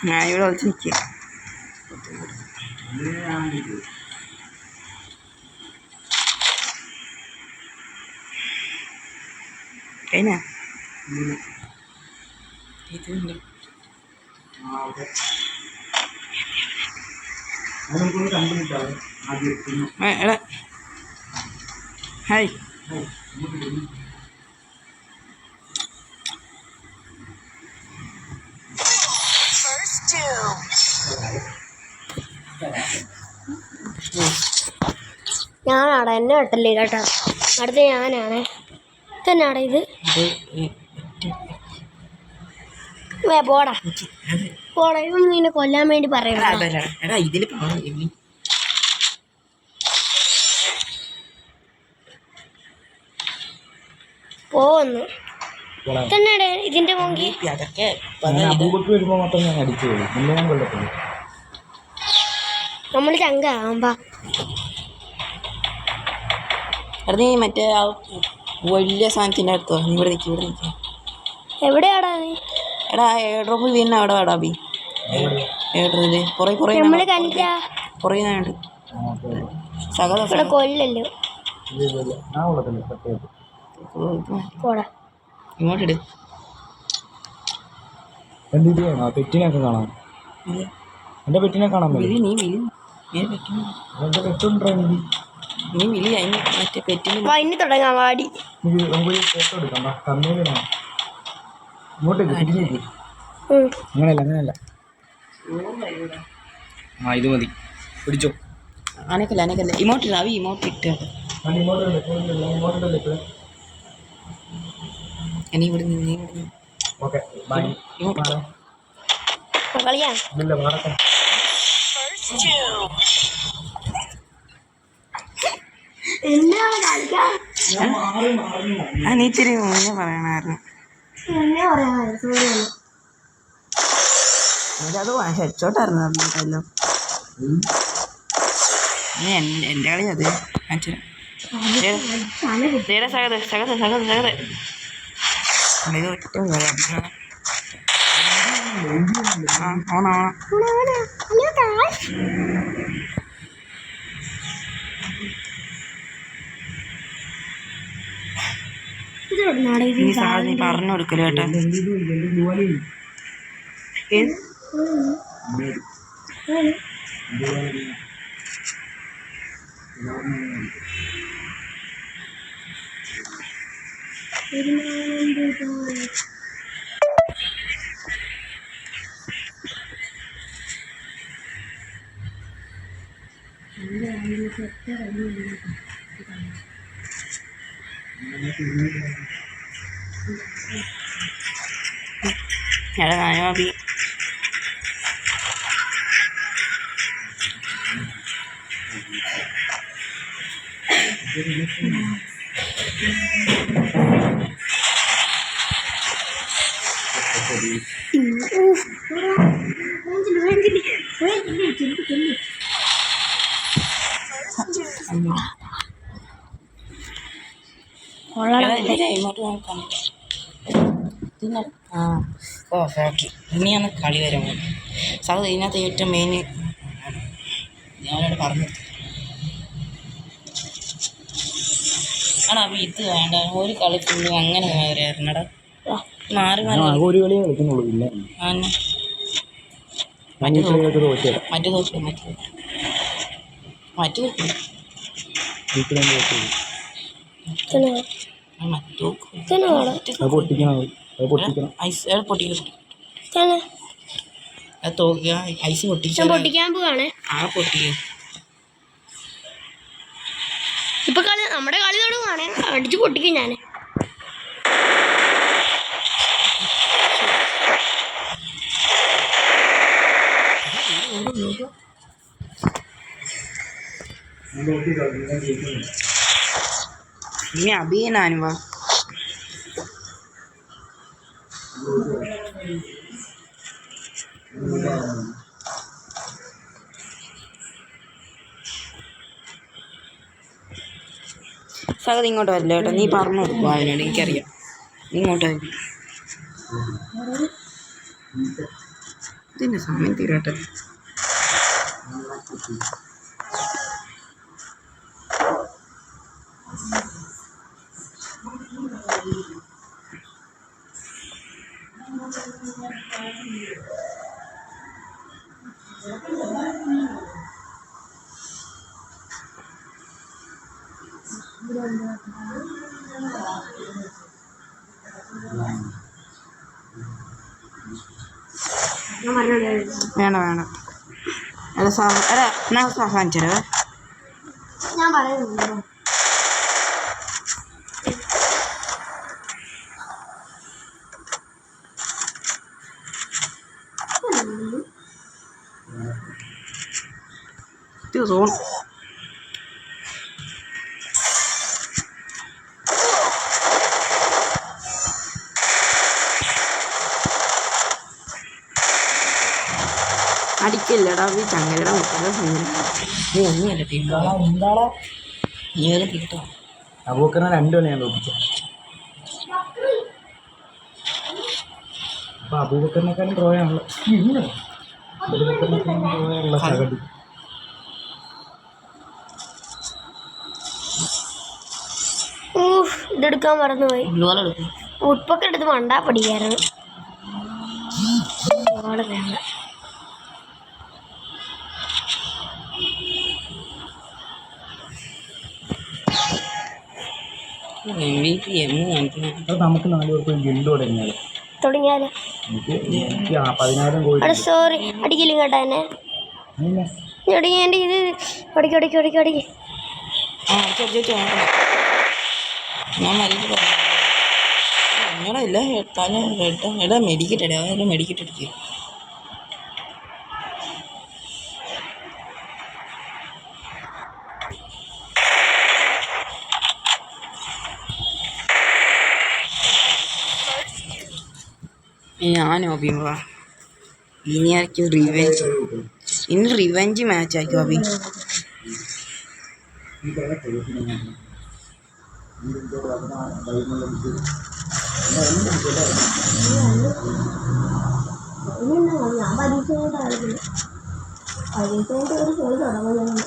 ഞാൻ ഇവിടെ വിളിച്ച് നിൽക്കുക. കഴിഞ്ഞ എടാ ഹായ് ഞാനാടാ, എന്നെ വെട്ടല്ലേ കേട്ടോ. അടുത്ത ഞാനാണേ. തന്നെയാടാ ഇത്. പോടാ പോടാ, ഇവൻ നിന്നെ കൊല്ലാൻ വേണ്ടി പറയണ. ഇതിൽ പോന്ന് തന്നെയാടേ ഇതിന്റെ മോങ്കി. നമ്മള് ചങ്ക ആമ്പാ. നീ മറ്റേ ആ വലിയ സാധനത്തിൻ്റെ അടുത്തോ? നീ ഇവിടെ നിൽക്കി, ഇവിടെ നിൽക്കുക. എവിടെയാടാ നീ? എടാ എയർ ഡ്രോപ്പ് വീണ അവിടെ വേടാ ബി. എയർ ഡ്രോപ്പ് കുറേ കുറേ നമ്മള് കണ്ടില്ല. കുറേ നാളുണ്ട്. സകല കൊല്ലല്ലോ. പോടാ ഇങ്ങോട്ടെടു. പെറ്റിനൊക്കെ കാണാം. എൻ്റെ പെറ്റിനെ കാണാൻ വിളി, നീ വിളി, നീ വിളി. അതിന് മറ്റേ പെറ്റിന് ഇനി തുടങ്ങാം. വാടി ഫോട്ടോ എടുക്കാം. ഇങ്ങോട്ടേക്ക് അങ്ങനെയല്ല അങ്ങനെയല്ല. ആ ഇത് മതി, പിടിച്ചോ. അനക്കല്ല അനക്കല്ല. ഇമോട്ടില്ല അവി ഇമോട്ട് ഇട്ട് നീ ഇവിടെ നിന്ന്, നീ ഇവിടെ നിന്ന്. Okay bye. കളിയാ. നീ ഇച്ചിരി മുന്നേ പറയണമായിരുന്നു. അത് ഹെഡ്ഷോട്ടായിരുന്നു എൻ്റെ കളി. അത് സകത് സകത് സകത് സകത് ഇത് ഒറ്റ ഓണ നീ സാധനം പറഞ്ഞു കൊടുക്കല് കേട്ടോ. എടാ നായോബി ഇങ്ങോട്ട് നോക്കാം. ഓക്കെ ഇനിയാണ് കളി വരാൻ പോകുന്നത്. സാധനം ഇതിനകത്ത് ഏറ്റവും മെയിൻ ഞാനോട് പറഞ്ഞു. ആടാ അപ്പം ഇത് വേണ്ട, ഒരു കളി ഫുള്ളും അങ്ങനെ വരായിരുന്നടാ. മാറി മാറി ഒരു കളിയെ കളിക്കുന്നുള്ളൂ. ഇല്ല മറ്റു തോക്കും ഐസ് പൊട്ടിക്കാൻ പോവാണ്. ആ പൊട്ടിക്കും. ഇപ്പൊ കളി നമ്മുടെ കളി തുടങ്ങുവാണ്. അടിച്ചു പൊട്ടിക്കും ഞാൻ. ഇനി അഭിയനാനുവാ സഹത് ഇങ്ങോട്ട് വരില്ല കേട്ടോ, നീ പറഞ്ഞു കൊടുക്കും അതിനോട്, എനിക്കറിയാം. നീ ഇങ്ങോട്ട് വരും. ഇതിൻ്റെ സമയം തീരട്ടെ. വേണം വേണം. അല്ല അല്ല എന്നാ കാണിച്ചേ. ഞാൻ പറയുന്നുണ്ടോ? സോൺ അടിക്കില്ലടാ ഈ ചങ്ങലയുടെ മുട്ട. നീ ഒന്നുമല്ല തീട്ടോ, നീ വരെ തീട്ടോ. അബൂക്കറിനെ 2 കളി ഞാൻ തോപ്പിച്ചു. അപ്പൊ അബൂബക്കറിനെക്കാളും ഡ്രോയാണല്ലോ. അബൂബക്കറിനെക്കാളും ഡ്രോയുള്ള സഹതി. ഇതെടുക്കാൻ മറന്നുപോയി. ഉള്ളുകളെടുക്കും. ഉപ്പൊക്കെ എടുത്ത് മണ്ടാ പഠിക്കായിരുന്നു. വേണ്ട. നമുക്ക് 4 പേർക്ക് ഗിൽഡ് തുടങ്ങിയാലോ? എനിക്ക് 10,000 കോഴി. സോറി, അടിക്കില്ല കേട്ടോ എന്നെ. ഇത് അടിക്ക്. ഞാൻ മരിക്കില്ല. എടാ മെഡിക്കറ്റ് അടി, അതെല്ലാം മെഡിക്കറ്റ് അടിക്കുക. ഞാനോ അഭിമുഖ ഇനി ആയിരിക്കും റിവെഞ്ച്. ഇനി റിവെഞ്ച് മാച്ച് ആയിരിക്കും അഭി. ഞാൻ പരീക്ഷ ഒരു ഫോൺ തുടങ്ങുന്നു.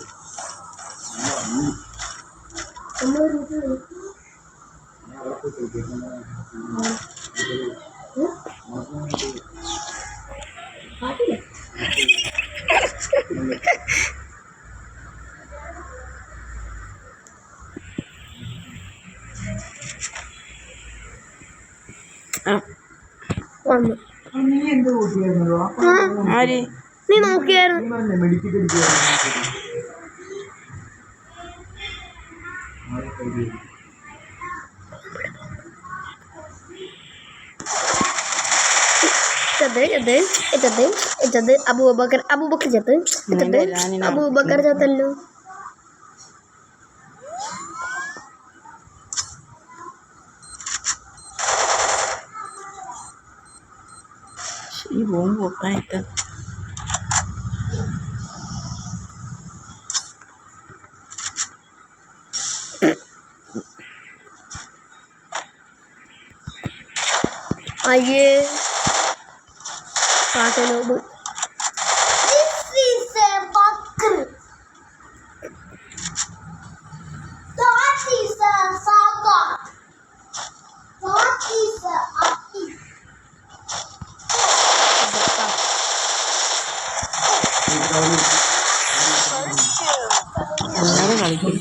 നീ നോക്കിയായിരുന്നു? അബൂബക്കർ ചത്തല്ലോ. ഈ ബോംബ് പൊട്ടായിട്ട് അയ്യേ കാട്ടലോബ്. എല്ലാവരും കളിക്കും.